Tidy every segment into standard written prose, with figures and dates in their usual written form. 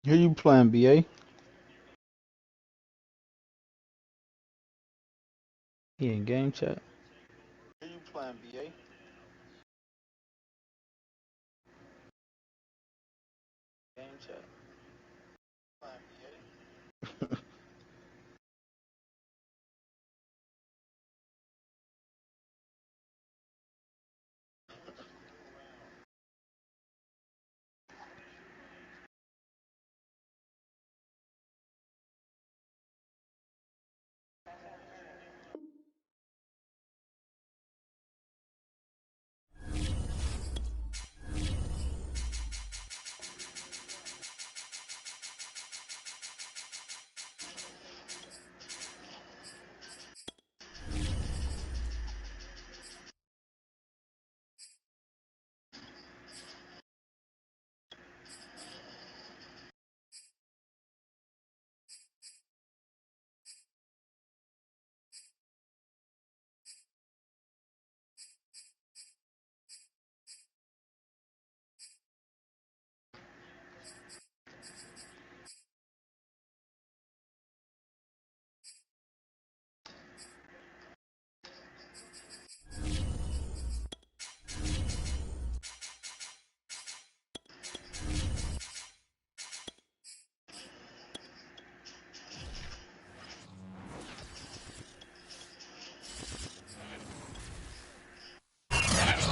Who you playing, BA? He in game chat. Who you playing, BA? Game chat. Playing BA.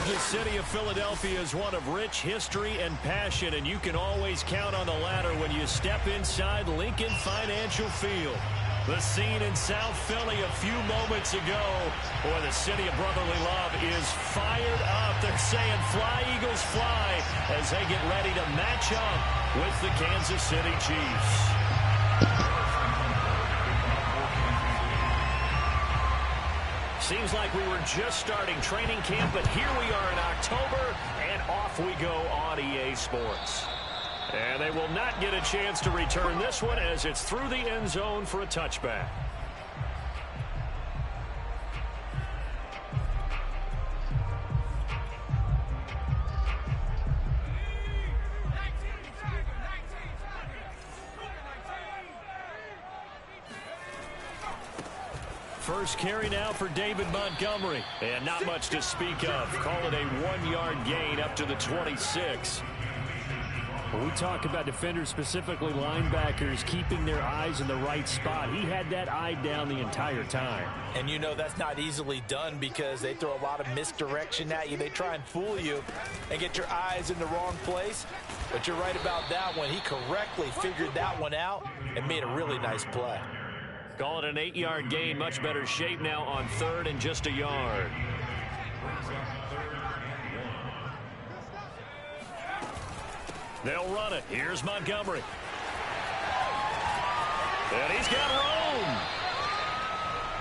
The city of Philadelphia is one of rich history and passion, and you can always count on the latter when you step inside Lincoln Financial Field. The scene in South Philly a few moments ago, where the city of brotherly love is fired up. They're saying fly, Eagles, fly, as they get ready to match up with the Kansas City Chiefs. Seems like we were just starting training camp, but here we are in October, and off we go on EA Sports. And they will not get a chance to return this one as it's through the end zone for a touchback. First carry now for David Montgomery. And not much to speak of. Call it a 1-yard gain up to the 26. When we talk about defenders, specifically linebackers, keeping their eyes in the right spot, he had that eye down the entire time. And you know that's not easily done because they throw a lot of misdirection at you. They try and fool you and get your eyes in the wrong place. But you're right about that one. He correctly figured that one out and made a really nice play. Call it an 8-yard gain. Much better shape now on third and just a yard. They'll run it. Here's Montgomery. And he's got room.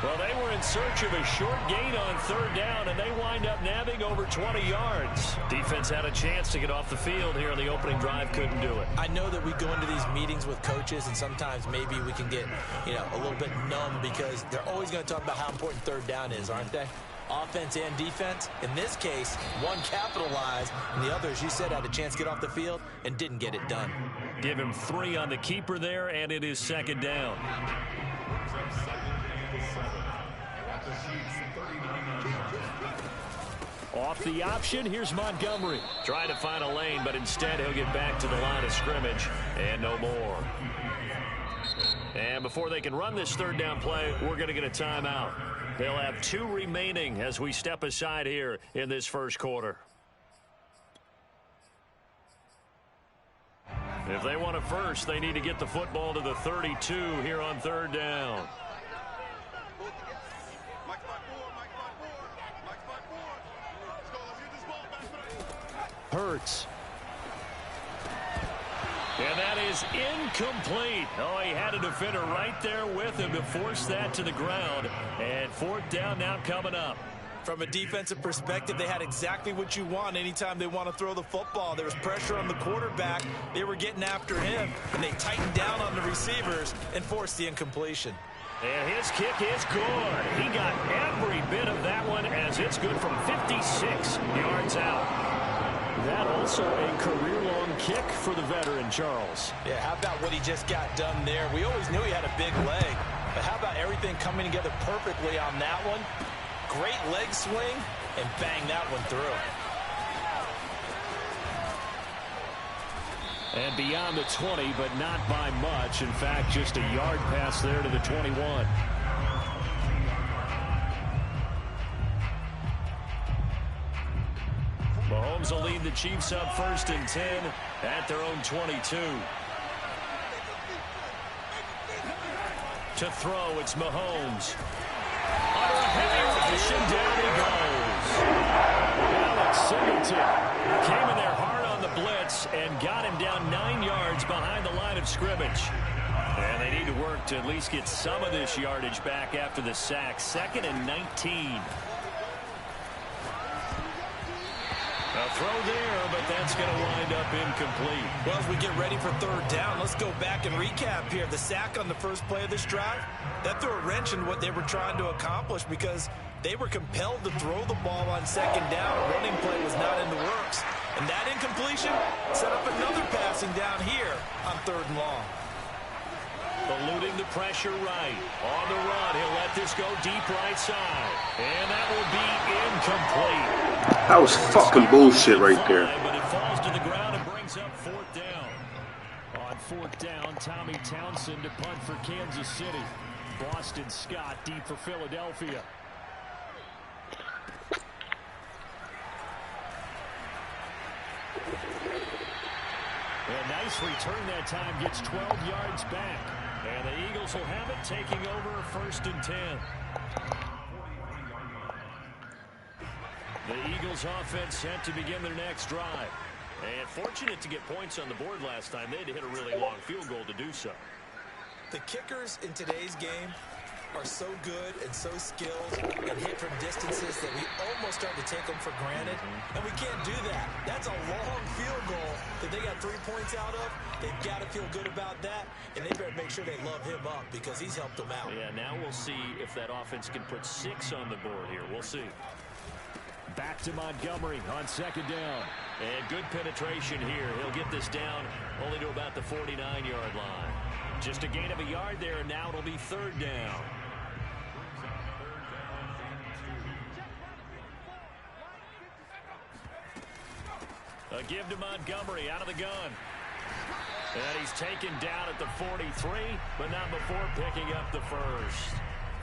Well, they were in search of a short gain on third down, and they wind up nabbing over 20 yards. Defense had a chance to get off the field here in the opening drive, couldn't do it. I know that we go into these meetings with coaches, and sometimes maybe we can get, a little bit numb because they're always going to talk about how important third down is, aren't they? Offense and defense. In this case, one capitalized, and the other, as you said, had a chance to get off the field and didn't get it done. Give him 3 on the keeper there, and it is second down. Off the option, here's Montgomery. Trying to find a lane, but instead he'll get back to the line of scrimmage, and no more. And before they can run this third down play, we're going to get a timeout. They'll have 2 remaining as we step aside here in this first quarter. If they want it first, they need to get the football to the 32 here on third down. Hurts. And that is incomplete. Oh, he had a defender right there with him to force that to the ground. And fourth down now coming up. From a defensive perspective, they had exactly what you want anytime they want to throw the football. There was pressure on the quarterback. They were getting after him, and they tightened down on the receivers and forced the incompletion. And his kick is good. He got every bit of that one as it's good from 56 yards out. That also a career-long kick for the veteran, Charles. Yeah, how about what he just got done there? We always knew he had a big leg, but how about everything coming together perfectly on that one? Great leg swing, and bang that one through. And beyond the 20, but not by much. In fact, just a yard pass there to the 21. Mahomes will lead the Chiefs up 1st and 10 at their own 22. To throw, it's Mahomes. Under a heavy rush, and down he goes. Alex Singleton came in there hard on the blitz and got him down 9 yards behind the line of scrimmage. And they need to work to at least get some of this yardage back after the sack. 2nd and 19. A throw there, but that's going to wind up incomplete. Well, as we get ready for 3rd down, let's go back and recap here. The sack on the first play of this drive, that threw a wrench in what they were trying to accomplish because they were compelled to throw the ball on 2nd down. A running play was not in the works. And that incompletion set up another passing down here on 3rd and long. Eluding the pressure right. On the run, he'll let this go deep right side. And that will be incomplete. That was fucking bullshit right there. But it falls to the ground and brings up 4th down. On 4th down, Tommy Townsend to punt for Kansas City. Boston Scott deep for Philadelphia. A nice return that time, gets 12 yards back. And the Eagles will have it, taking over 1st and 10. The Eagles offense set to begin their next drive. And fortunate to get points on the board last time. They had to hit a really long field goal to do so. The kickers in today's game are so good and so skilled and hit from distances that we almost start to take them for granted. And we can't do that. That's a long field goal that they got 3 points out of. They've got to feel good about that, and they better make sure they love him up because he's helped them out. Yeah, now we'll see if that offense can put 6 on the board here. We'll see. Back to Montgomery on 2nd down. And good penetration here. He'll get this down only to about the 49-yard line. Just a gain of a yard there, and now it'll be 3rd down. A give to Montgomery out of the gun. And he's taken down at the 43, but not before picking up the first.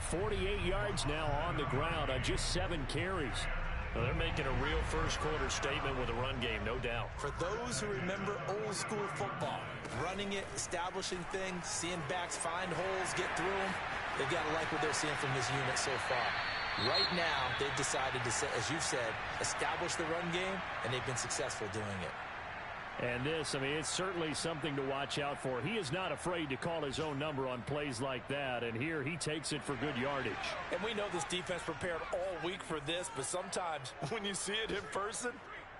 48 yards now on the ground on just 7 carries. Well, they're making a real first-quarter statement with a run game, no doubt. For those who remember old-school football, running it, establishing things, seeing backs find holes, get through them, they've got to like what they're seeing from this unit so far. Right now, they've decided to, as you've said, establish the run game, and they've been successful doing it. And this, I mean, it's certainly something to watch out for. He is not afraid to call his own number on plays like that, and here he takes it for good yardage. And we know this defense prepared all week for this, but sometimes when you see it in person,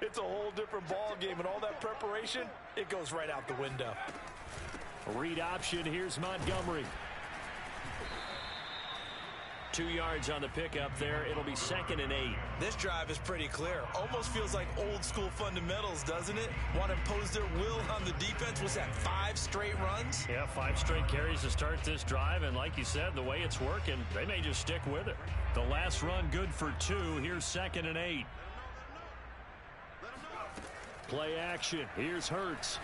it's a whole different ball game, and all that preparation, it goes right out the window. Read option, here's Montgomery. 2 yards on the pickup there. It'll be 2nd and 8. This drive is pretty clear. Almost feels like old school fundamentals, doesn't it? Want to impose their will on the defense. Was that 5 straight runs? Yeah, 5 straight carries to start this drive. And like you said, the way it's working, they may just stick with it. The last run good for 2. Here's 2nd and 8. Play action. Here's Hurts.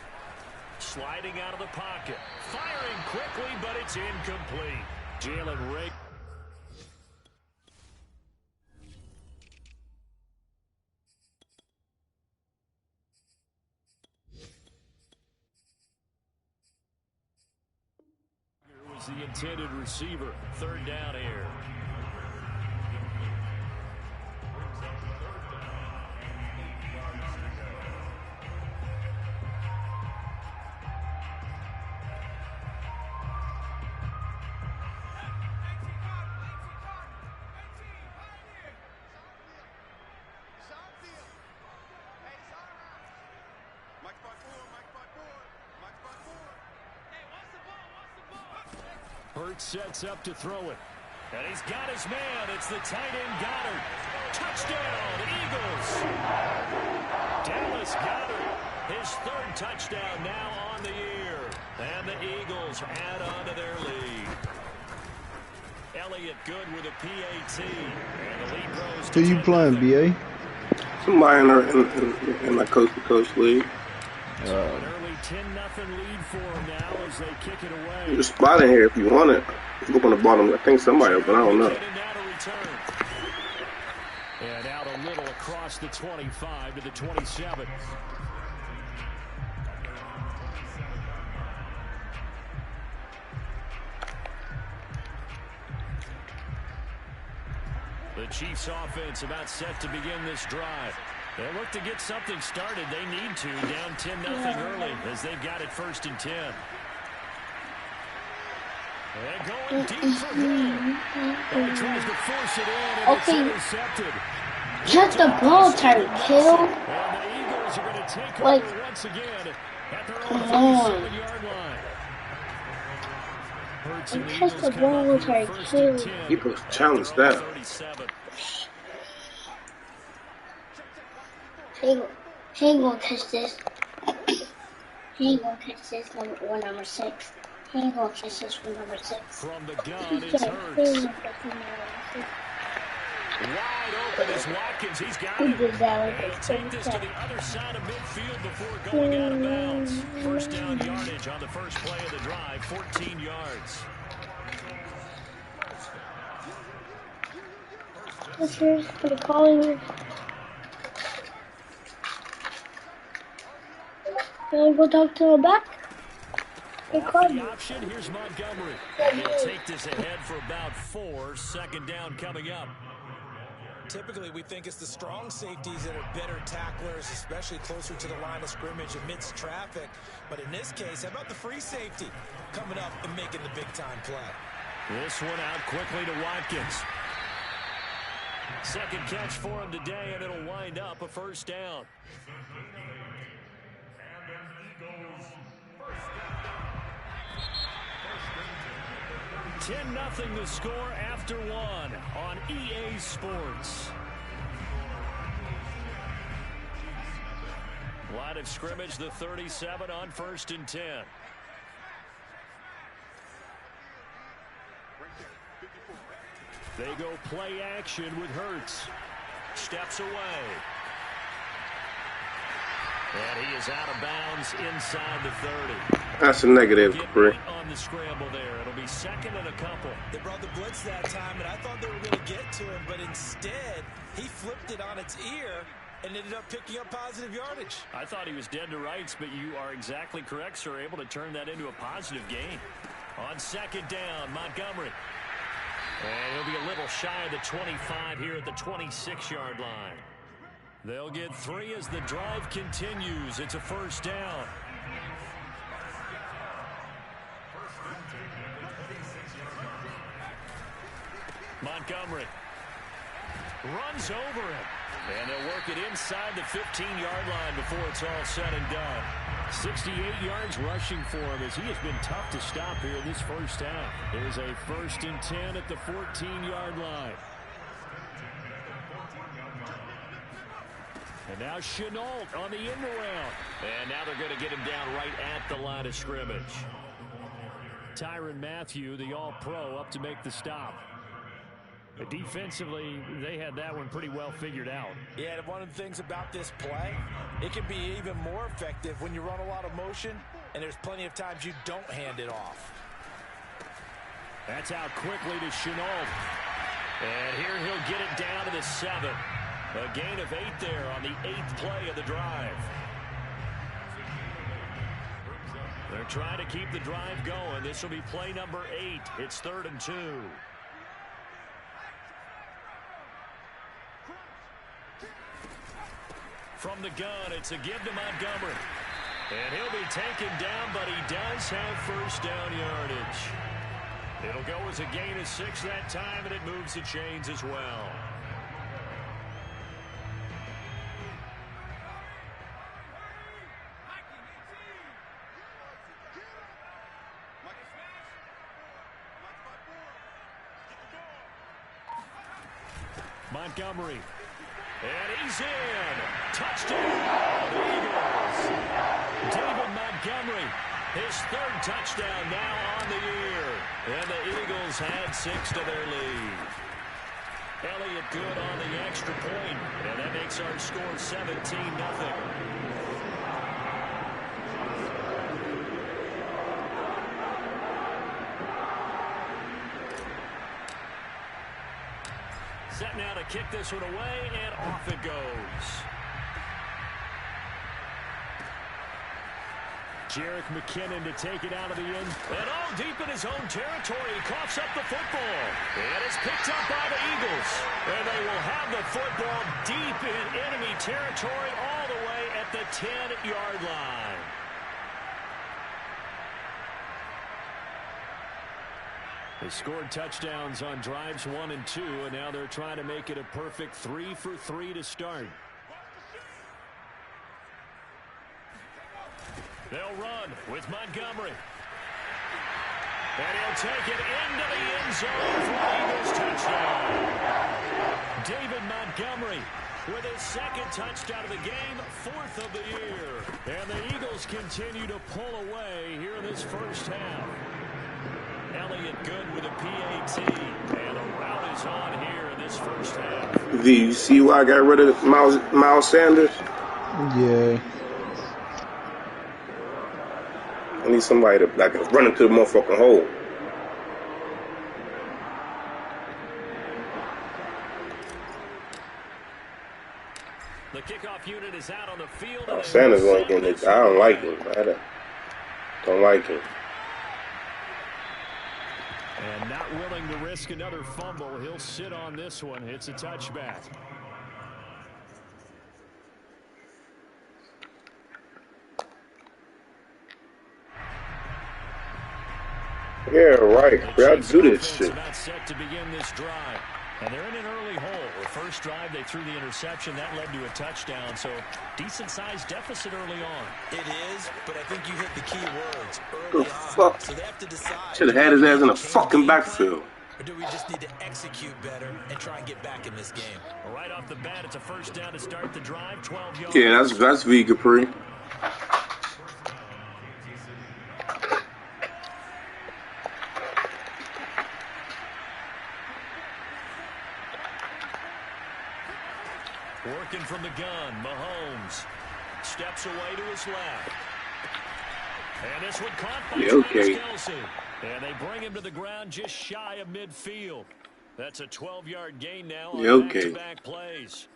Sliding out of the pocket. Firing quickly, but it's incomplete. Jalen Riggs. The intended receiver. 3rd down here. Hurts sets up to throw it. And he's got his man. It's the tight end Goddard. Touchdown, Eagles. Dallas Goddard, his third touchdown now on the year. And the Eagles add on to their lead. Elliott good with a PAT. And the lead grows to Who you playing, BA? Somebody in my coach-to-coach league. An early 10-0 lead for them now as they kick it away. There's a spot in here if you want it. Look on the bottom. I think somebody open. I don't know. And out a little across the 25 to the 27. The Chiefs offense about set to begin this drive. They look to get something started. They need to. Down 10-0 early as they've got it 1st and 10. They're going deep for Hill. He tries to force it in and it's intercepted. Just the ball, Tyreek Hill. And the Eagles are going to take over once again at their own 37-yard line. Catch the ball, Tyreek Hill. People challenge that. He ain't gonna catch this. He ain't gonna catch this one number 6. He ain't gonna catch this one number 6. From the gun, it's Hurts. Wide open is Watkins. He's got it. He'll take this to the other side of midfield before going out of bounds. First down yardage on the first play of the drive, 14 yards. Here's for the calling. Wanna go talk to the back? Off the option, here's Montgomery. And he'll take this ahead for about 4. Second down coming up. Typically, we think it's the strong safeties that are better tacklers, especially closer to the line of scrimmage amidst traffic. But in this case, how about the free safety coming up and making the big-time play? This one out quickly to Watkins. Second catch for him today, and it'll wind up a first down. 10-0 the score after 1 on EA Sports. Line of scrimmage, the 37 on 1st and 10. They go play action with Hurts. Steps away. And he is out of bounds inside the 30. That's a negative, Capri. On the scramble there. It'll be second and a couple. They brought the blitz that time, and I thought they were going to get to him, but instead, he flipped it on its ear and ended up picking up positive yardage. I thought he was dead to rights, but you are exactly correct, sir. Able to turn that into a positive gain. On second down, Montgomery. And he'll be a little shy of the 25 here at the 26-yard line. They'll get 3 as the drive continues. It's a first down. Montgomery runs over him. And they'll work it inside the 15-yard line before it's all said and done. 68 yards rushing for him as he has been tough to stop here in this first half. It is a 1st and 10 at the 14-yard line. And now Chenault on the end around. And now they're going to get him down right at the line of scrimmage. Tyrann Mathieu, the all-pro, up to make the stop. But defensively, they had that one pretty well figured out. Yeah, and one of the things about this play, it can be even more effective when you run a lot of motion, and there's plenty of times you don't hand it off. That's out quickly to Chenault. And here he'll get it down to the 7. A gain of 8 there on the 8th play of the drive. They're trying to keep the drive going. This will be play number 8. It's 3rd and 2. From the gun, it's a give to Montgomery. And he'll be taken down, but he does have first down yardage. It'll go as a gain of 6 that time, and it moves the chains as well. Montgomery. And he's in. Touchdown, the Eagles. David Montgomery, his third touchdown now on the year. And the Eagles had 6 to their lead. Elliott good on the extra point, and that makes our score 17-0. Set now to kick this one away, and off it goes. Jerick McKinnon to take it out of the end. And all deep in his own territory. He coughs up the football. And it's picked up by the Eagles. And they will have the football deep in enemy territory all the way at the 10-yard line. They scored touchdowns on drives 1 and 2, and now they're trying to make it a perfect 3 for 3 to start. They'll run with Montgomery. And he'll take it into the end zone for the Eagles touchdown. David Montgomery with his second touchdown of the game, 4th of the year. And the Eagles continue to pull away here in this first half. Elliott good with a PAT. And the route is on here in this first half. Do you see why I got rid of Miles Sanders? Yeah. I need somebody to like run into the motherfucking hole. The kickoff unit is out on the field. Oh, Sanders won't get it. I don't like him. I don't like him. And not willing to risk another fumble. He'll sit on this one. It's a touchback. Yeah, right. Y'all do this shit. About set to begin this drive. And they're in an early hole. The first drive, they threw the interception. That led to a touchdown. So, decent-sized deficit early on. It is, but I think you hit the key words The early fuck? on. So they have to decide. Should have had his ass in the fucking backfield. Or do we just need to execute better and try and get back in this game? Right off the bat, it's a first down to start the drive. 12 yards. Yeah, that's V Capri. Working from the gun, Mahomes steps away to his left. And this one caught by okay. Kelce. And they bring him to the ground just shy of midfield. That's a 12-yard gain now on back-to-back plays.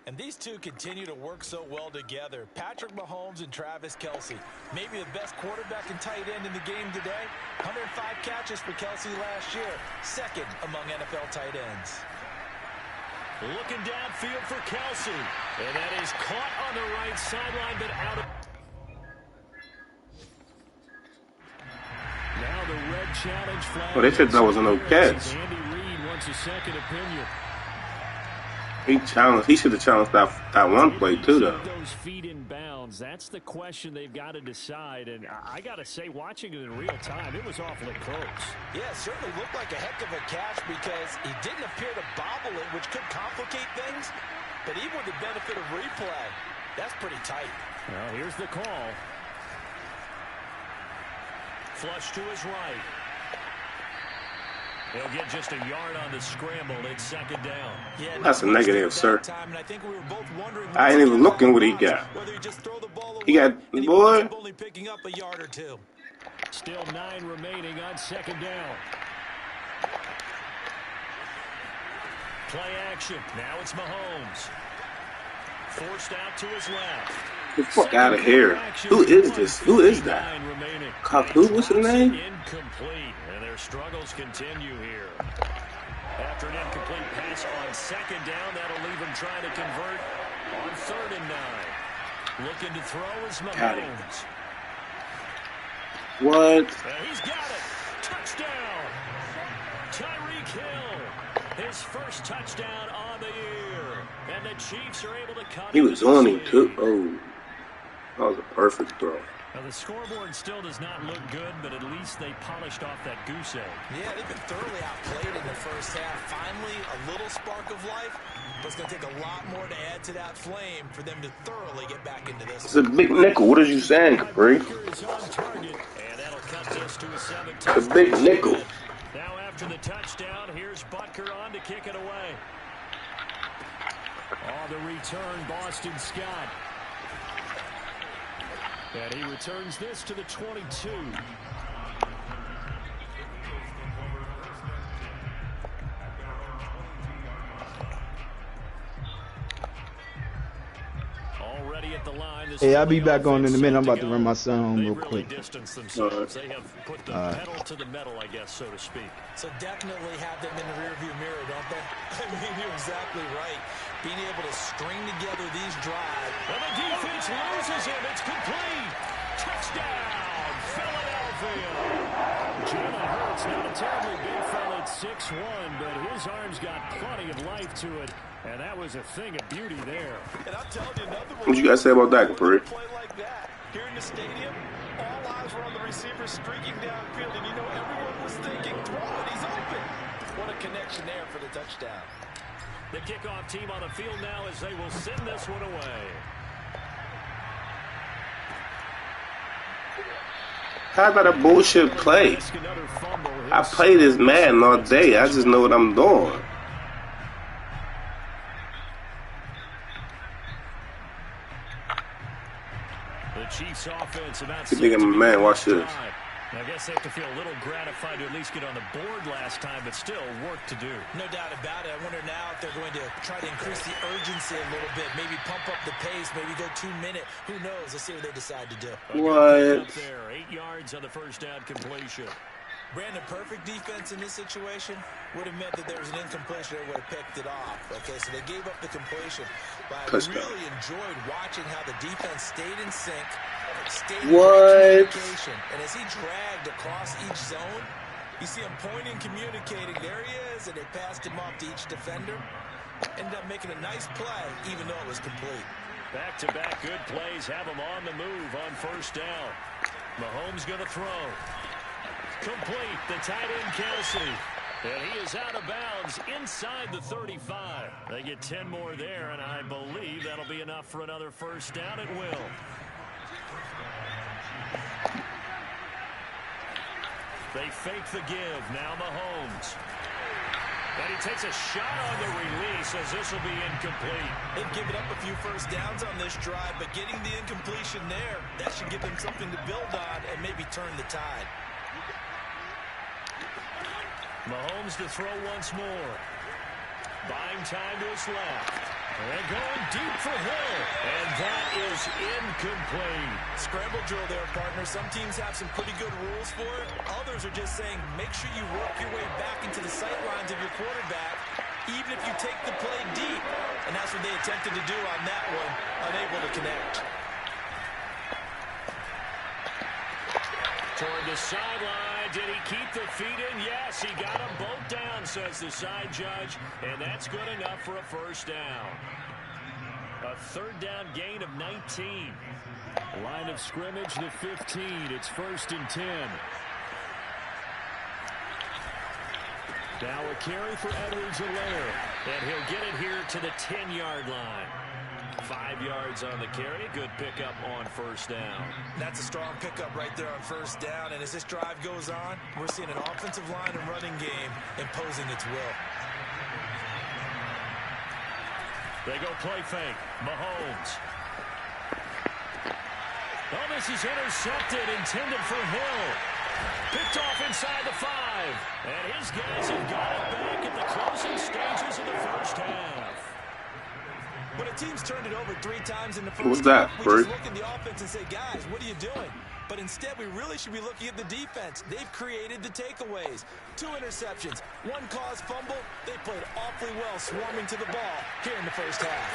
And these two continue to work so well together. Patrick Mahomes and Travis Kelce. Maybe the best quarterback and tight end in the game today. 105 catches for Kelce last year. Second among NFL tight ends. Looking downfield for Kelce. And that is caught on the right sideline, but out of... Now the red challenge flag. Oh, they said that was a no catch. Andy Reid wants a second opinion. He should have challenged that one play too, though. Those feet in bounds. That's the question they've got to decide. And I got to say, watching it in real time, it was awfully close. Yeah, it certainly looked like a heck of a catch because he didn't appear to bobble it, which could complicate things. But even with the benefit of replay, that's pretty tight. Well, here's the call. Flush to his right. He'll get just a yard on the scramble. It's second down. Yeah, that's a negative, sir. I think we were both wondering I ain't even looking what he got. Whether he just throw the ball away, he got, boy. Only picking up a yard or two. Still 9 remaining on second down. Play action. Now it's Mahomes. Forced out to his left. Get the fuck out of here. Who is this? Who is that? Who? What's his name? Incomplete. And their struggles continue here. After an incomplete pass on second down, that'll leave him trying to convert on 3rd and 9. Looking to throw is Mahomes. What? And he's got it. Touchdown. Tyreek Hill. His first touchdown on the year. And the Chiefs are able to cut. He was on him too. Oh. That was a perfect throw. Now the scoreboard still does not look good, but at least they polished off that goose egg. Yeah, they've been thoroughly outplayed in the first half. Finally, a little spark of life, but it's going to take a lot more to add to that flame for them to thoroughly get back into this. It's a big nickel. What are you saying, Capri? The big nickel. Now after the touchdown, here's Butker on to kick it away. On the return, Boston Scott. And he returns this to the 22. Already at the line. Hey, I'll be back on in a minute. I'm about to run my son home real quick. They have put the pedal to the metal, I guess, so to speak. So definitely have them in the rearview mirror, don't they? I mean, you're exactly right. Being able to string together these drives. And the defense loses him. It's complete. Touchdown, Philadelphia. Jalen Hurts, not a terribly big fella at 6'1", but his arms got plenty of life to it. And that was a thing of beauty there. And I'm telling you, another one. What you guys say about that, Capri? Play like that. Here in the stadium, all eyes were on the receiver streaking downfield, and you know everyone was thinking, throw it, he's open. What a connection there for the touchdown. The kickoff team on the field now as they will send this one away. How about a bullshit play? I play this Madden all day. I just know what I'm doing. The Chiefs offense about You think I'm a man? Watch this. I guess they have to feel a little gratified to at least get on the board last time, but still work to do. No doubt about it. I wonder now if they're going to try to increase the urgency a little bit, maybe pump up the pace, maybe go 2 minutes. Who knows? Let's see what they decide to do. What? There, 8 yards on the first down completion. Brandon, perfect defense in this situation would have meant that there was an incompletion that would have picked it off. Okay, so they gave up the completion. But I really enjoyed watching how the defense stayed in sync, stayed in communication. And as he dragged across each zone, you see him pointing, communicating. There he is, and they passed him off to each defender. Ended up making a nice play, even though it was complete. Back-to-back good plays have him on the move on first down. Mahomes going to throw. Complete, the tight end Kelsey. And he is out of bounds inside the 35. They get 10 more there, and I believe that'll be enough for another first down. It will. They fake the give. Now Mahomes. And he takes a shot on the release as this will be incomplete. They've given up a few first downs on this drive, but getting the incompletion there, that should give them something to build on and maybe turn the tide. Mahomes to throw once more. Buying time to his left. And going deep for Hill. And that is incomplete. Scramble drill there, partner. Some teams have some pretty good rules for it. Others are just saying make sure you work your way back into the sight lines of your quarterback, even if you take the play deep. And that's what they attempted to do on that one, unable to connect. Toward the sideline. Did he keep the feet in? Yes, he got them both down, says the side judge. And that's good enough for a first down. A third down gain of 19. Line of scrimmage, the 15. It's 1st and 10. Now a carry for Edwards-Helaire. And he'll get it here to the 10-yard line. 5 yards on the carry. Good pickup on first down. That's a strong pickup right there on first down. And as this drive goes on, we're seeing an offensive line and running game imposing its will. They go play fake. Mahomes. Oh, this is intercepted, intended for Hill. Picked off inside the 5. And his guys have got it back at the closing stages of the first half. When a team's turned it over 3 times in the What's first that, half, we Bert? just look at the offense and say, guys, what are you doing? But instead, we really should be looking at the defense. They've created the takeaways. 2 interceptions, 1 caused fumble. They played awfully well swarming to the ball here in the first half.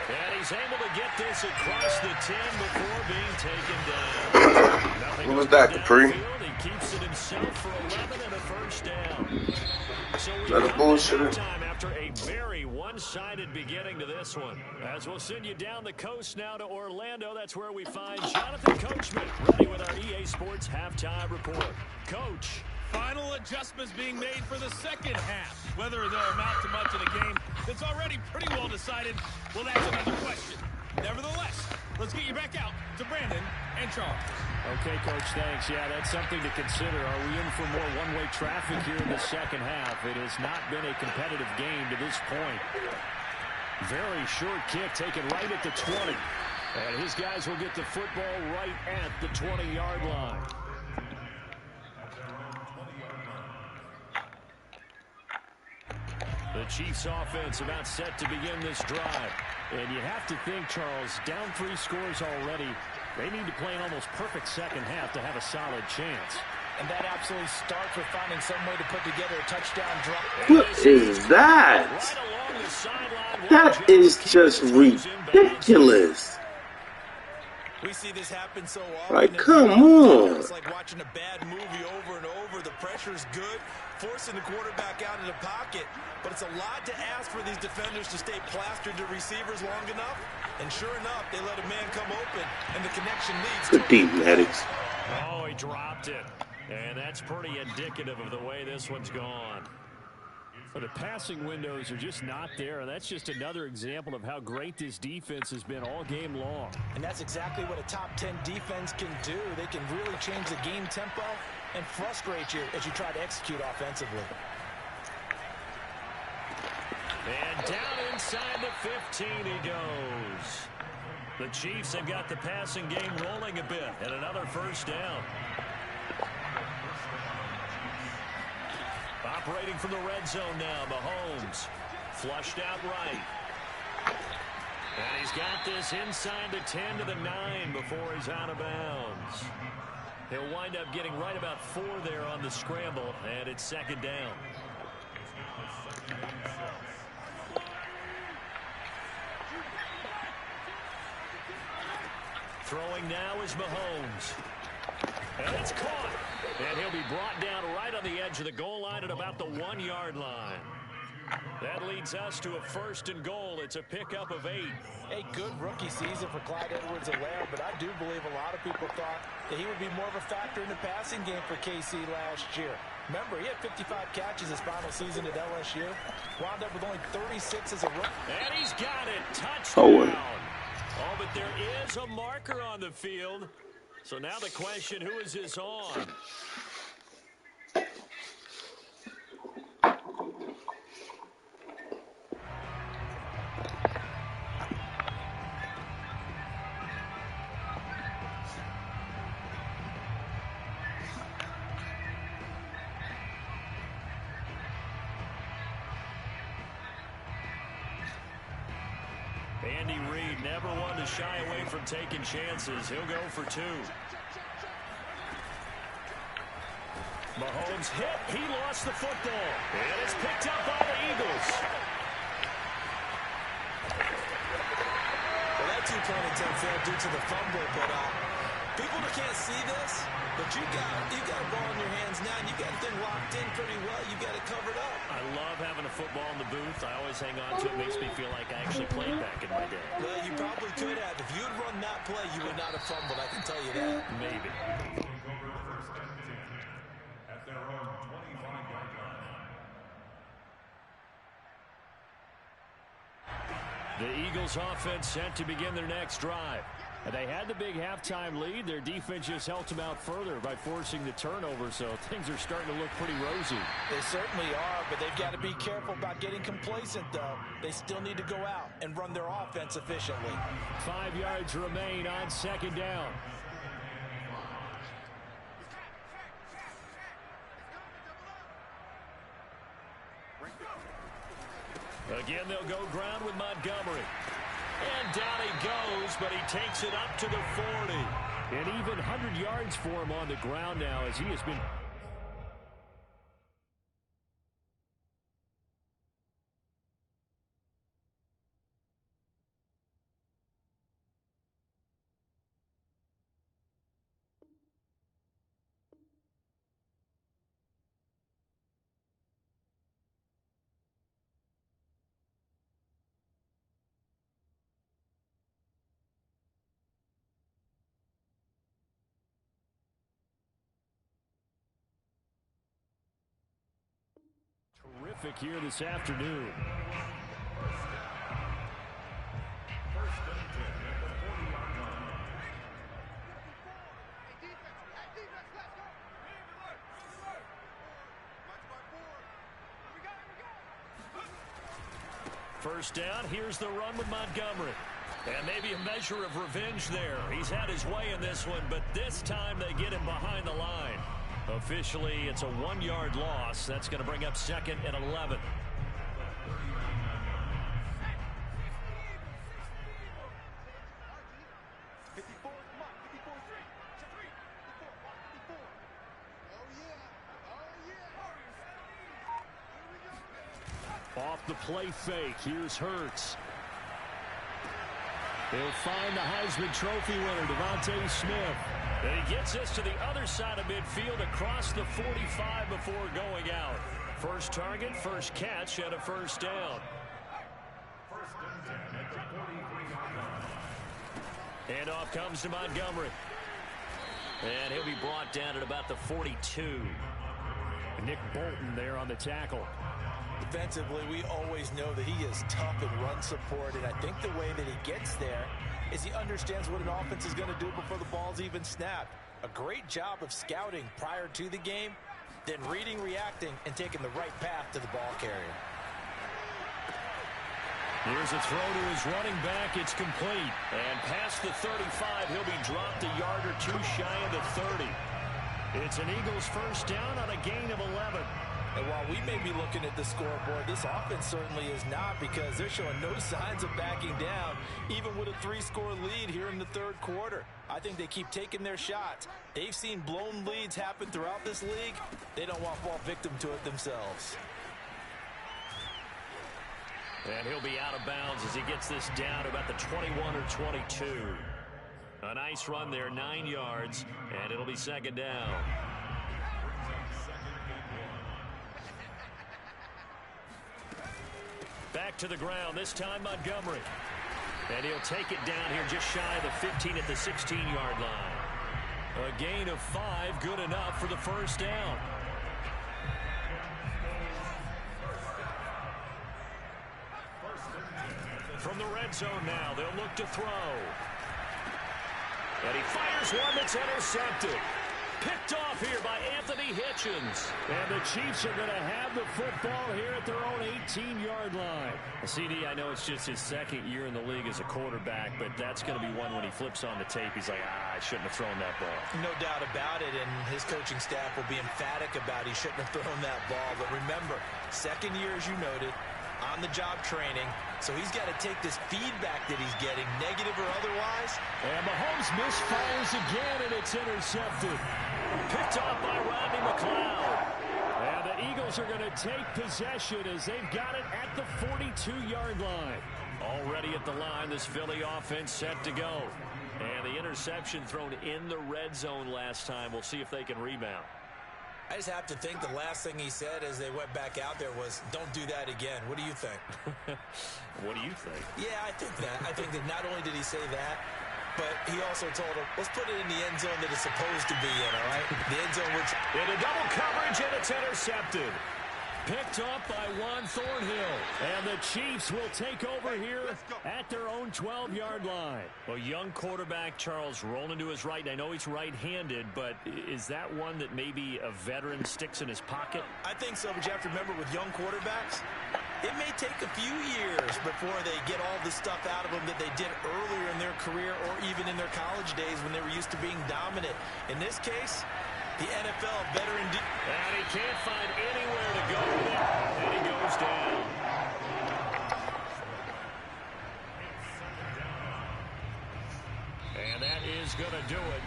And he's able to get this across the 10 before being taken down. What was that, Capri? He keeps it himself for 11 and a first down. So we Another bullshit. time after after a very one-sided beginning to this one. As we'll send you down the coast now to Orlando, that's where we find Jonathan Coachman, ready with our EA Sports Halftime Report. Coach. Final adjustments being made for the second half. Whether they'll amount to much in a game that's already pretty well decided, well, that's another question. Nevertheless, let's get you back out to Brandon and Charles. Okay, Coach, thanks. Yeah, that's something to consider. Are we in for more one-way traffic here in the second half? It has not been a competitive game to this point. Very short kick taken right at the 20. And his guys will get the football right at the 20-yard line. The Chiefs offense about set to begin this drive. And you have to think, Charles, down 3 scores already. They need to play an almost perfect second half to have a solid chance. And that absolutely starts with finding some way to put together a touchdown drop. What is that? That is just ridiculous. We see this happen so often. Like, come on. It's like watching a bad movie over and over. The pressure's good, forcing the quarterback out of the pocket. But it's a lot to ask for these defenders to stay plastered to receivers long enough. And sure enough, they let a man come open, and the connection leads. Good deep, Maddox. Oh, he dropped it. And that's pretty indicative of the way this one's gone. The passing windows are just not there, and that's just another example of how great this defense has been all game long. And that's exactly what a top 10 defense can do. They can really change the game tempo and frustrate you as you try to execute offensively. And down inside the 15 he goes. The Chiefs have got the passing game rolling a bit, and another first down. Operating from the red zone now, Mahomes. Flushed out right. And he's got this inside the 10 to the 9 before he's out of bounds. He'll wind up getting right about 4 there on the scramble, and it's second down. Throwing now is Mahomes. And it's caught. And he'll be brought down right on the edge of the goal line at about the 1-yard line. That leads us to a first and goal. It's a pickup of 8. A good rookie season for Clyde Edwards-Helaire, but I do believe a lot of people thought that he would be more of a factor in the passing game for KC last year. Remember, he had 55 catches his final season at LSU. Wound up with only 36 as a rookie. And he's got it. Touchdown. Oh, but there is a marker on the field. So now the question, who is this on? Andy Reid never one to shy away from taking chances. He'll go for 2. Mahomes hit. He lost the football. And it's picked up by the Eagles. Well, that 2-point attempt failed due to the fumble, but people that can't see this, but you got a ball in your hands now, and you got the thing locked in pretty well. You got it covered up. I love having a football in the booth. I always hang on to it. Makes me feel like I actually played back in my day. Well, you probably could have. If you'd run that play, you would not have fumbled. I can tell you that. Maybe. The Eagles offense set to begin their next drive. And they had the big halftime lead. Their defense just helped them out further by forcing the turnover, so things are starting to look pretty rosy. They certainly are, but they've got to be careful about getting complacent, though. They still need to go out and run their offense efficiently. 5 yards remain on second down. Again, they'll go ground with Montgomery. And down he goes, but he takes it up to the 40. And even 100 yards for him on the ground now as he has been traffic here this afternoon. First down, here's the run with Montgomery. And maybe a measure of revenge there. He's had his way in this one, but this time they get him behind the line. Officially, it's a 1-yard loss. That's going to bring up 2nd and 11. Off the play fake, here's Hurts. He'll find the Heisman Trophy winner, Devontae Smith. And he gets us to the other side of midfield across the 45 before going out. First target, first catch, and a first down. And off comes to Montgomery. And he'll be brought down at about the 42. Nick Bolton there on the tackle. Defensively, we always know that he is tough in run support, and I think the way that he gets there is he understands what an offense is going to do before the ball's even snapped. A great job of scouting prior to the game, then reading, reacting, and taking the right path to the ball carrier. Here's a throw to his running back. It's complete. And past the 35, he'll be dropped a yard or two shy of the 30. It's an Eagles first down on a gain of 11. And while we may be looking at the scoreboard, this offense certainly is not, because they're showing no signs of backing down, even with a 3-score lead here in the third quarter. I think they keep taking their shots. They've seen blown leads happen throughout this league. They don't want to fall victim to it themselves. And he'll be out of bounds as he gets this down to about the 21 or 22. A nice run there, 9 yards, and it'll be second down. Back to the ground, this time Montgomery. And he'll take it down here just shy of the 15 at the 16-yard line. A gain of 5, good enough for the first down. From the red zone now, they'll look to throw. And he fires one that's intercepted. Picked off here by Anthony Hitchens. And the Chiefs are going to have the football here at their own 18-yard line. CD, I know it's just his second year in the league as a quarterback, but that's going to be one when he flips on the tape. He's like, I shouldn't have thrown that ball. No doubt about it, and his coaching staff will be emphatic about he shouldn't have thrown that ball. But remember, second year, as you noted, on-the-job training, so he's got to take this feedback that he's getting, negative or otherwise. And Mahomes misfires again, and it's intercepted. Picked off by Rodney McLeod. And the Eagles are going to take possession as they've got it at the 42-yard line. Already at the line, this Philly offense set to go. And the interception thrown in the red zone last time. We'll see if they can rebound. I just have to think the last thing he said as they went back out there was, don't do that again. What do you think? What do you think? Yeah, I think that. I think that not only did he say that, but he also told him, let's put it in the end zone that it's supposed to be in, all right? The end zone which... In a double coverage, and it's intercepted. Picked up by Juan Thornhill. And the Chiefs will take over here at their own 12-yard line. Well, young quarterback Charles rolling to his right. I know he's right-handed, but is that one that maybe a veteran sticks in his pocket? I think so, but you have to remember with young quarterbacks, it may take a few years before they get all the stuff out of them that they did earlier in their career or even in their college days when they were used to being dominant. In this case, the NFL veteran... And he can't find anywhere to go with it, and he goes down. And that is going to do it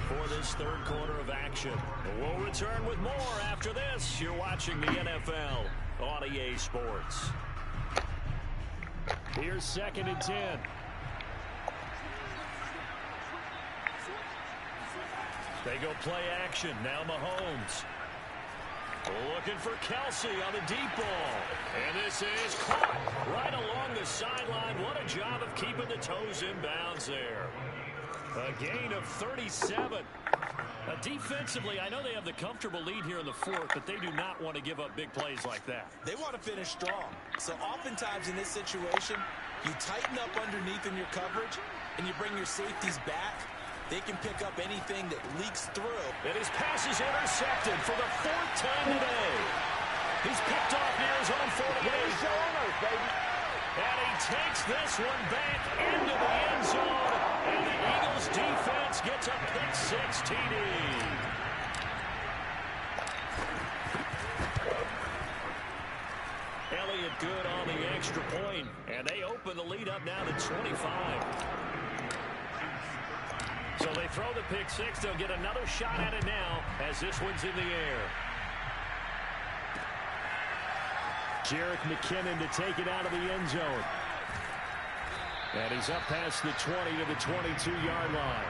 for this third quarter of action. We'll return with more after this. You're watching the NFL on EA Sports. Here's 2nd and 10. They go play action. Now Mahomes. Looking for Kelsey on the deep ball. And this is caught right along the sideline. What a job of keeping the toes in bounds there. A gain of 37. A Defensively, I know they have the comfortable lead here in the fourth, but they do not want to give up big plays like that. They want to finish strong. So oftentimes in this situation, you tighten up underneath in your coverage, and you bring your safeties back. They can pick up anything that leaks through. And his pass is intercepted for the fourth time today. He's picked off near his own 48. And he takes this one back into the end zone. And the Eagles defense gets a pick-6 TD. Elliott good on the extra point. And they open the lead up now to 25. So they throw the pick-6. They'll get another shot at it now as this one's in the air. Jerick McKinnon to take it out of the end zone. And he's up past the 20 to the 22-yard line.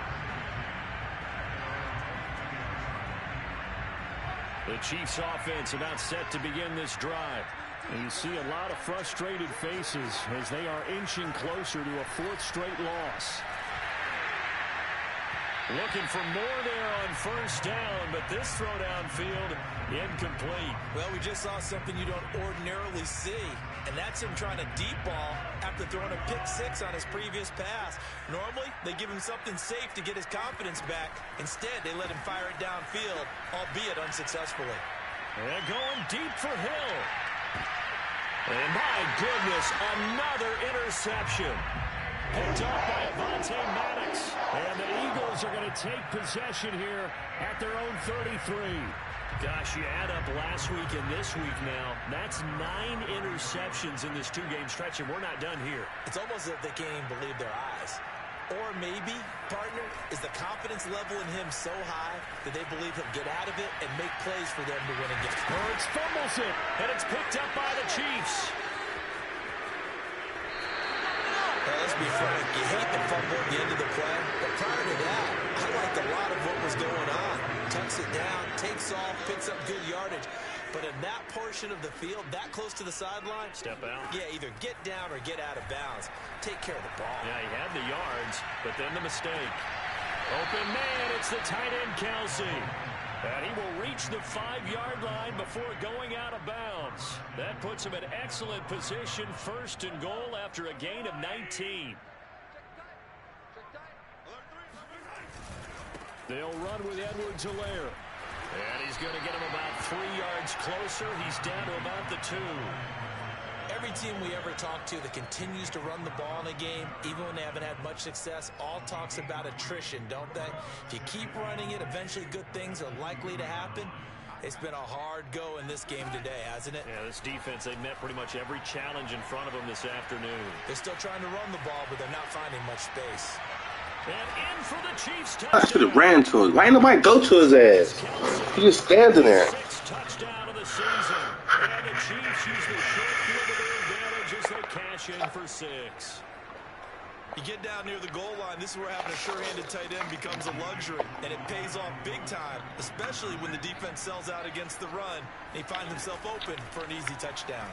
The Chiefs offense about set to begin this drive. And you see a lot of frustrated faces as they are inching closer to a fourth straight loss. Looking for more there on first down, but this throw downfield incomplete. Well, we just saw something you don't ordinarily see, and that's him trying to deep ball after throwing a pick-6 on his previous pass. Normally, they give him something safe to get his confidence back. Instead, they let him fire it downfield, albeit unsuccessfully. And going deep for Hill. And my goodness, another interception. Picked up by Avonte Maddox. And the Eagles are going to take possession here at their own 33. Gosh, you add up last week and this week now. That's 9 interceptions in this two-game stretch, and we're not done here. It's almost as if they can't even believe their eyes. Or maybe, partner, is the confidence level in him so high that they believe he'll get out of it and make plays for them to win a game. Hurts fumbles it, and it's picked up by the Chiefs. Now, let's be frank, you hate the fumble at the end of the play, but prior to that, I liked a lot of what was going on. Tucks it down, takes off, picks up good yardage. But in that portion of the field, that close to the sideline, step out. Yeah, either get down or get out of bounds. Take care of the ball. Yeah, he had the yards, but then the mistake. Open man, it's the tight end, Kelsey. And he will reach the 5-yard line before going out of bounds. That puts him in excellent position, first and goal after a gain of 19. They'll run with Edwards-Helaire. And he's going to get him about 3 yards closer. He's down to about the 2. Every team we ever talk to that continues to run the ball in a game, even when they haven't had much success, all talks about attrition, don't they? If you keep running it, eventually good things are likely to happen. It's been a hard go in this game today, hasn't it? Yeah, this defense, they met pretty much every challenge in front of them this afternoon. They're still trying to run the ball, but they're not finding much space. And in for the Chiefs touchdown. I should have ran to it. Why ain't nobody go to his ass? He just standing there. 6th touchdown of the season. And the Chiefs use the short field to their advantage as they cash in for 6. You get down near the goal line, this is where having a sure-handed tight end becomes a luxury, and it pays off big time, especially when the defense sells out against the run, and he finds himself open for an easy touchdown.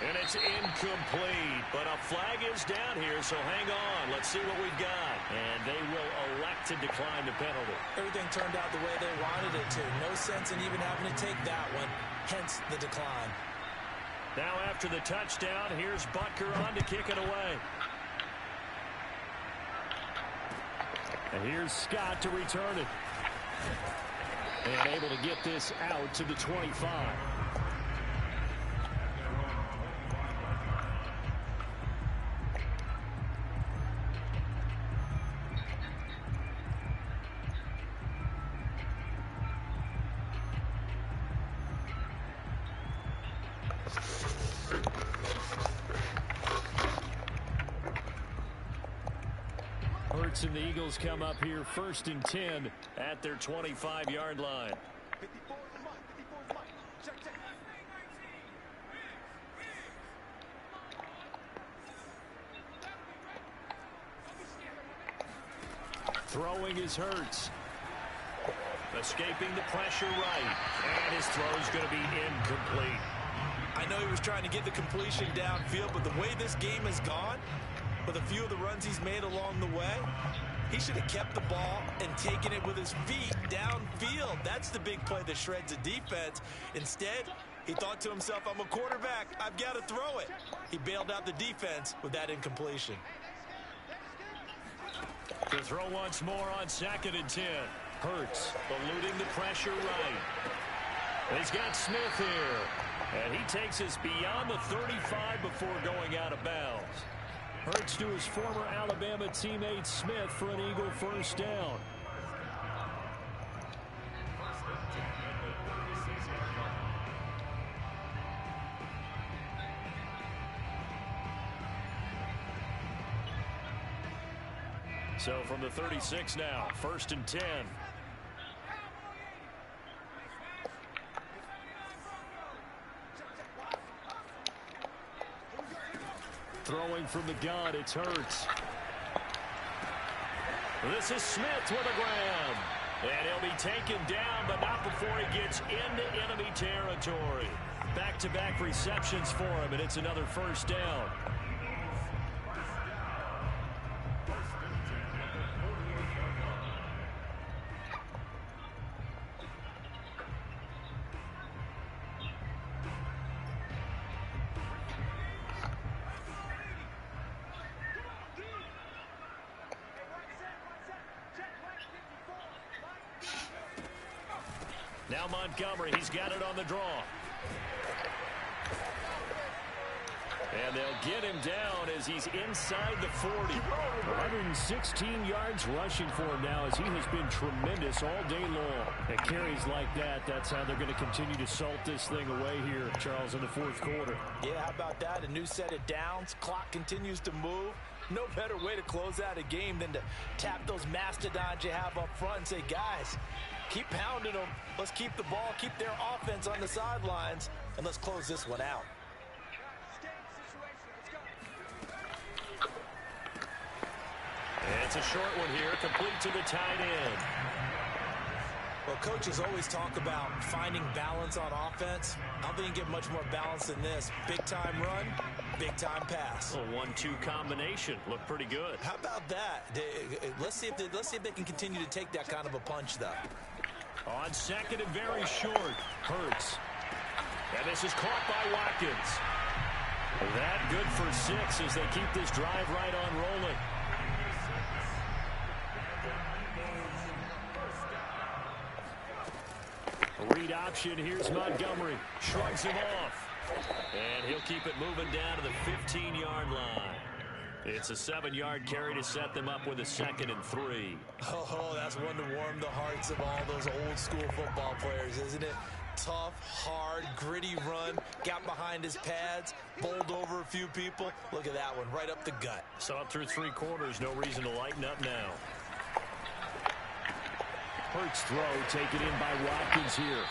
And it's incomplete, but a flag is down here, so hang on. Let's see what we've got. And they will elect to decline the penalty. Everything turned out the way they wanted it to. No sense in even having to take that one, hence the decline. Now after the touchdown, here's Butker on to kick it away. And here's Scott to return it. And able to get this out to the 25. Hurts and the Eagles come up here 1st and 10 at their 25-yard line. Throwing is Hurts. Escaping the pressure right. And his throw is going to be incomplete. I know he was trying to get the completion downfield, but the way this game has gone, with a few of the runs he's made along the way, He should have kept the ball and taken it with his feet downfield. That's the big play that shreds a defense. Instead, he thought to himself, I'm a quarterback. I've got to throw it. He bailed out the defense with that incompletion. To throw once more on 2nd and 10. Hurts eluding the pressure right. He's got Smith here. And he takes us beyond the 35 before going out of bounds. Hurts to his former Alabama teammate Smith for an Eagle first down. So from the 36 now, 1st and 10. Throwing from the gun, it's Hurts. This is Smith with a grab. And he'll be taken down, but not before he gets into enemy territory. Back-to-back receptions for him, and it's another first down. Now Montgomery, he's got it on the draw. And they'll get him down as he's inside the 40. 116 yards rushing for him now as he has been tremendous all day long. At carries like that, that's how they're going to continue to salt this thing away here, Charles, in the 4th quarter. Yeah, how about that? A new set of downs. Clock continues to move. No better way to close out a game than to tap those mastodons you have up front and say, guys, keep pounding them. Let's keep the ball, keep their offense on the sidelines, and let's close this one out. It's a short one here, complete to the tight end. Well, coaches always talk about finding balance on offense. I don't think you get much more balance than this. Big-time run, big-time pass. A 1-2 combination. Looked pretty good. How about that? Let's see if they can continue to take that kind of a punch, though. On 2nd and very short, Hurts. And this is caught by Watkins. That good for 6 as they keep this drive right on rolling. Read option, here's Montgomery. Shrugs him off. And he'll keep it moving down to the 15-yard line. It's a 7-yard carry to set them up with a 2nd and 3. Oh, that's one to warm the hearts of all those old-school football players, isn't it? Tough, hard, gritty run. Got behind his pads, bowled over a few people. Look at that one, right up the gut. So up through 3 quarters, no reason to lighten up now. Hurts throw taken in by Watkins here.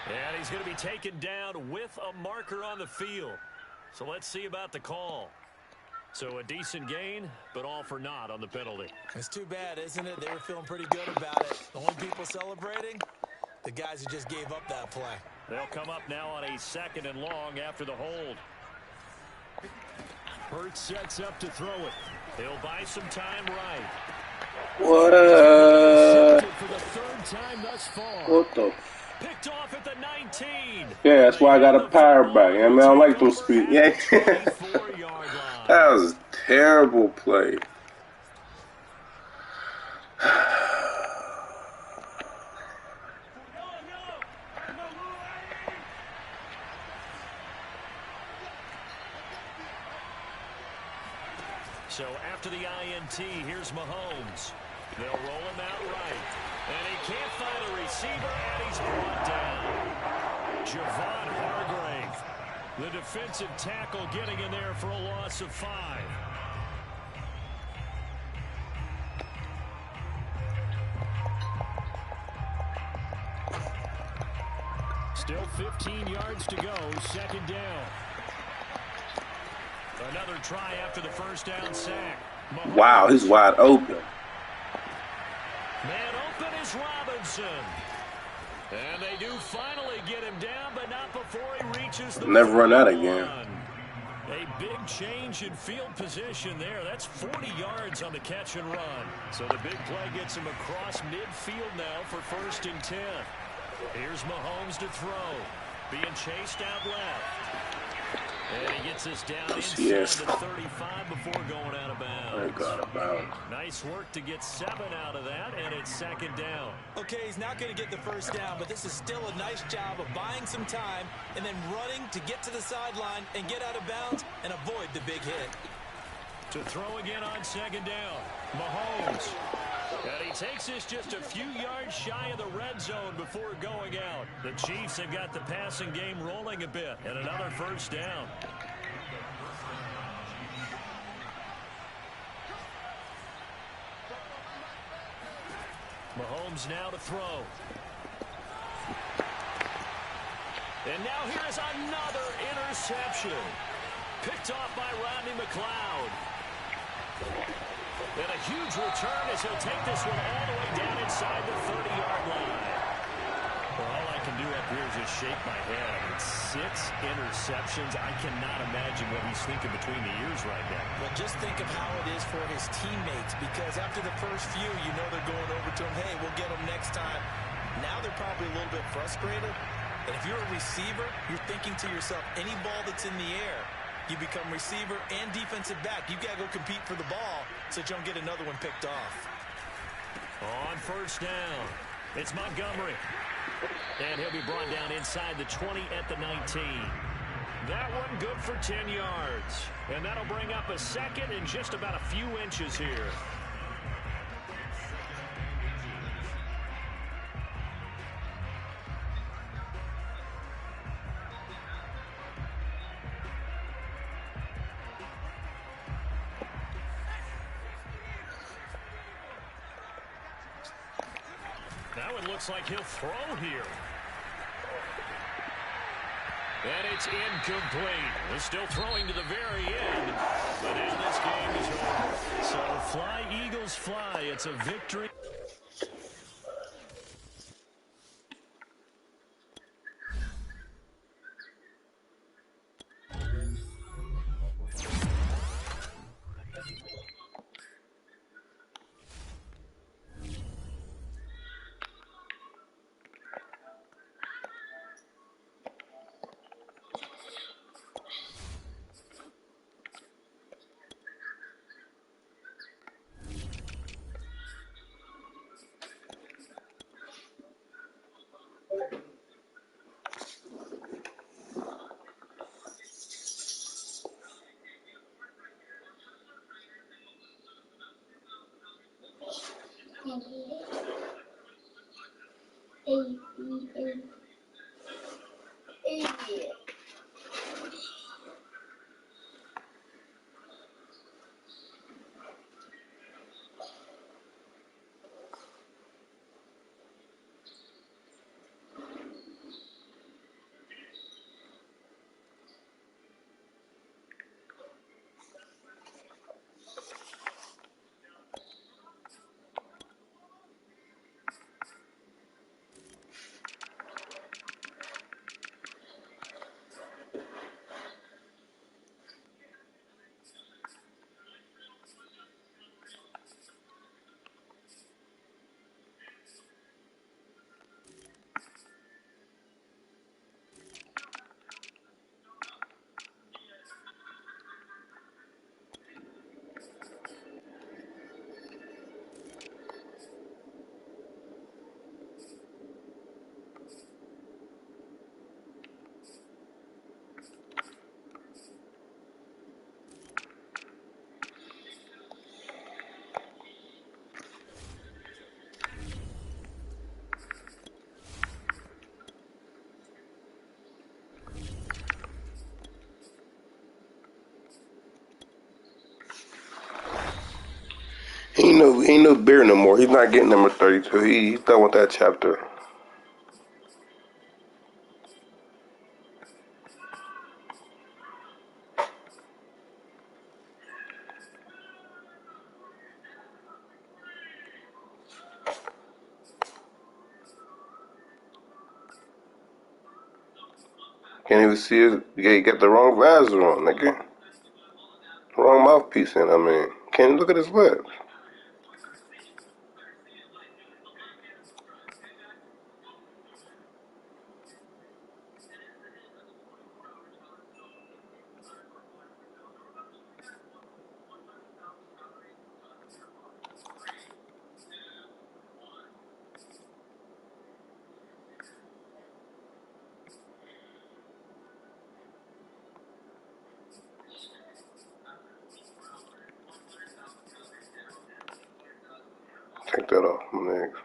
And he's going to be taken down with a marker on the field. So let's see about the call. So a decent gain, but all for naught on the penalty. It's too bad, isn't it? They were feeling pretty good about it. The only people celebrating, the guys who just gave up that play. They'll come up now on a 2nd and long after the hold. Hurts sets up to throw it. He'll buy some time right. What For the 3rd time thus far. What the? Picked off at the 19. Yeah, that's why I got a power back. I mean, I don't like them speed. Yeah. That was a terrible play. So after the INT, here's Mahomes. They'll roll him out right. And he can't find a receiver, and he's brought down. Javon Hargrave, the defensive tackle, getting in there for a loss of 5. Still 15 yards to go, 2nd down. Another try after the first down sack. Mahomes. Wow, he's wide open. Man open is Robinson. And they do finally get him down, but not before he reaches the Never run out again. A big change in field position there. That's 40 yards on the catch and run. So the big play gets him across midfield now for 1st and 10. Here's Mahomes to throw. Being chased out left. And he gets us down inside the 35 before going out of bounds. Nice work to get 7 out of that, and it's 2nd down. Okay, he's not going to get the 1st down, but this is still a nice job of buying some time and then running to get to the sideline and get out of bounds and avoid the big hit. To throw again on 2nd down. Mahomes. And he takes this just a few yards shy of the red zone before going out. The Chiefs have got the passing game rolling a bit, and another 1st down. Mahomes now to throw. And now here's another interception. Picked off by Rodney McLeod. And a huge return as he'll take this one all the way down inside the 30-yard line. Well, all I can do up here is just shake my head. I mean, 6 interceptions. I cannot imagine what he's thinking between the ears right now. Well, just think of how it is for his teammates, because after the first few, you know they're going over to him, hey, we'll get him next time. Now they're probably a little bit frustrated. And if you're a receiver, you're thinking to yourself, any ball that's in the air, you become receiver and defensive back. You've got to go compete for the ball so that you don't get another one picked off. On 1st down, it's Montgomery. And he'll be brought down inside the 20 at the 19. That one good for 10 yards. And that'll bring up a 2nd and just about a few inches here. That one looks like he'll throw here. And it's incomplete. We're still throwing to the very end. But now this game is over. So fly, Eagles, fly. It's a victory. He ain't no beer no more. He's not getting number 32. He's done with that chapter. Can't even see it. You got the wrong visor on, nigga. mouthpiece in. I mean, can't you look at his lips? Take that off my legs.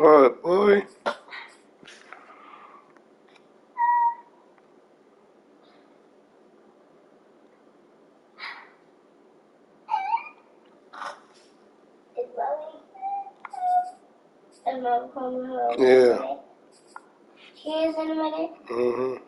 What, boy? Yeah. She is in a minute. Mm-hmm.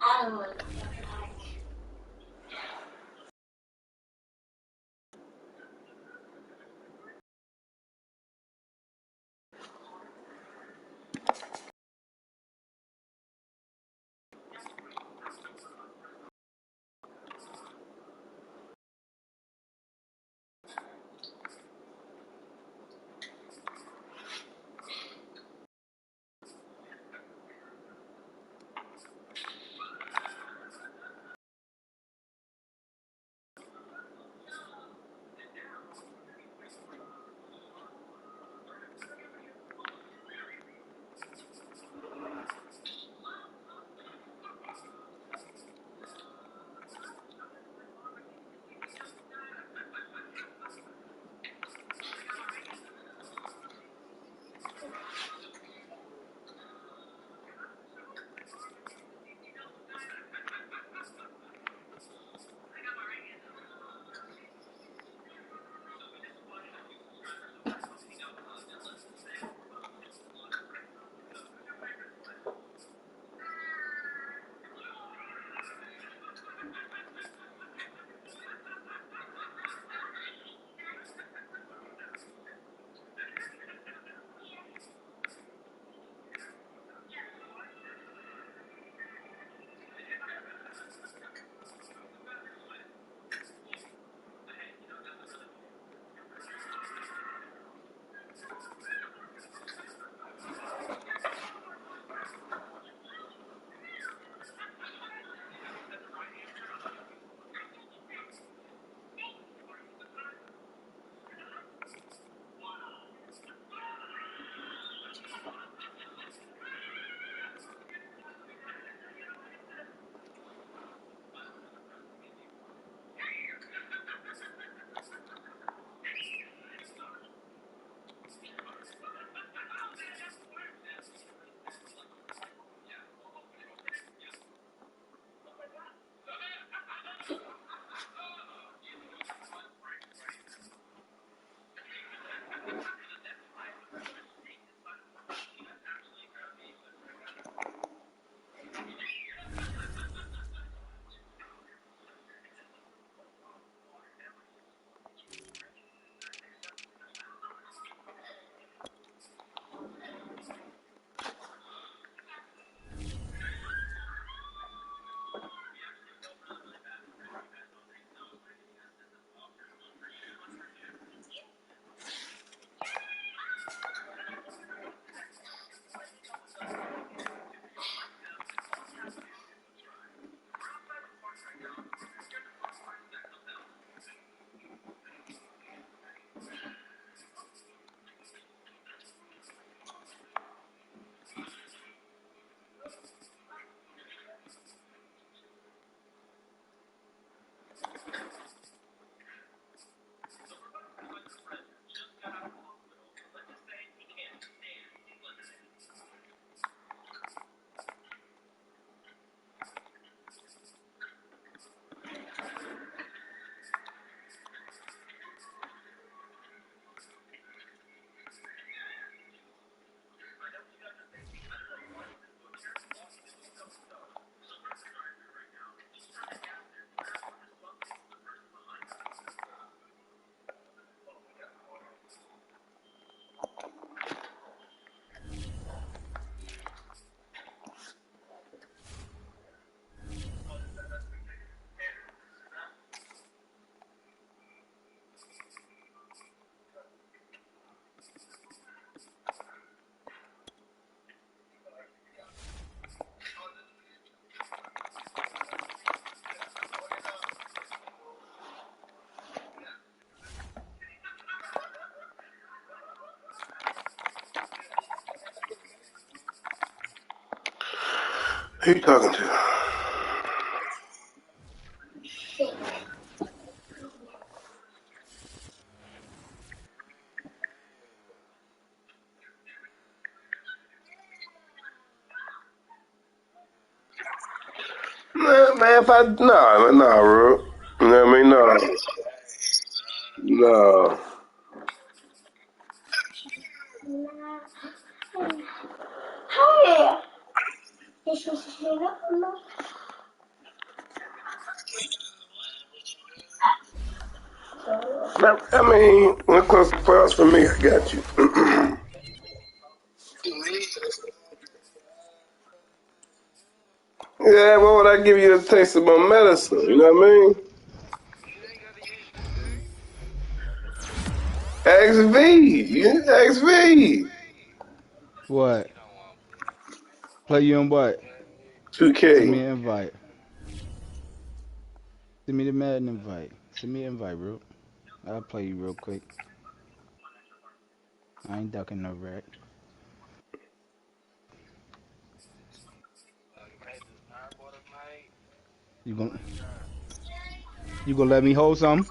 I don't want to. Who you talking to? Man, if I bro. You know what I mean? No. Hey! You're supposed to hang up or no? I mean, when it comes to playoffs for me, I got you. Yeah, why would I give you a taste of my medicine? You know what I mean? XV. Yeah, XV. What? Play you in what? Send me 2K. an invite. Send me the Madden invite. Send me an invite, bro. I'll play you real quick. I ain't ducking no wreck. You gon' you gonna let me hold some?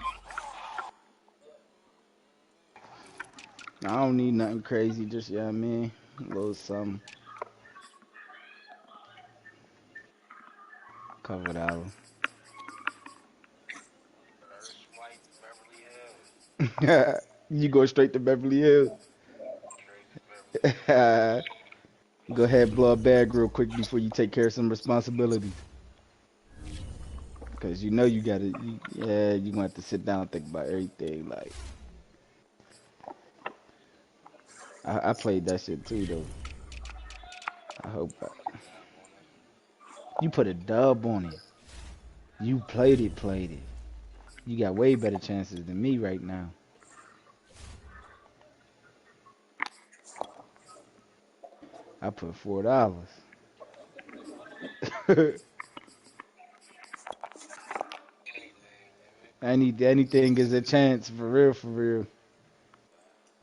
I don't need nothing crazy, just yeah, I mean, a little something. Cover the album. You go straight to Beverly Hills. Go ahead and blow a bag real quick before you take care of some responsibilities. Cause you know you gotta, yeah, you gonna have to sit down and think about everything. Like I played that shit too though. I hope you put a dub on it. You played it. You got way better chances than me right now. I put $4. Anything is a chance for real, for real.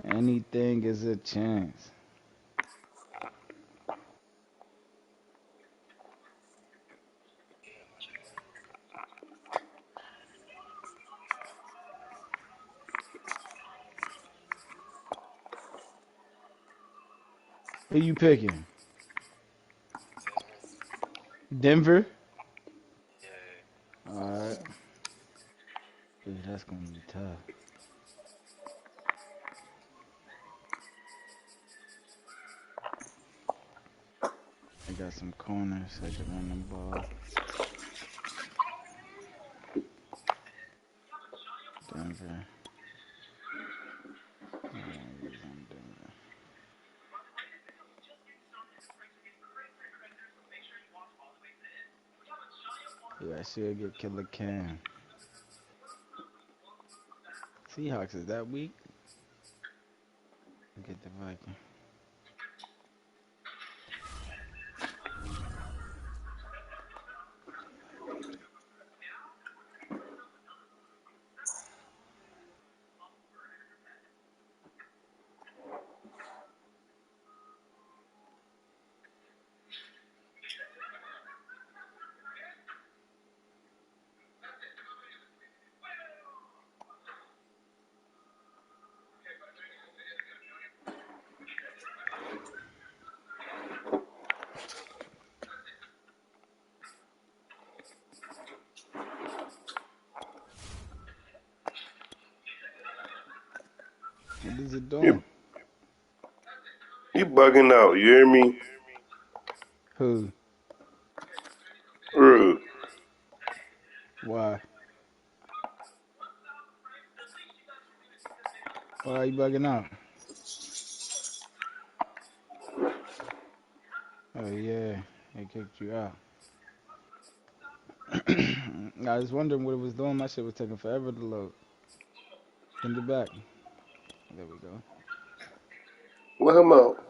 Anything is a chance. Who you picking? Denver? Alright. Dude, that's gonna be tough. I got some corners I can run the ball. Denver. I want to use on Denver. Yeah, I should get Killer Cam. Seahawks is that weak? Get the Viking. What is it doing? You, you bugging out. You hear me? Who? Rude. Why? Why are you bugging out? Oh yeah, they kicked you out. I was wondering what it was doing. My shit was taking forever to load. Send it back. There we go. Let him out.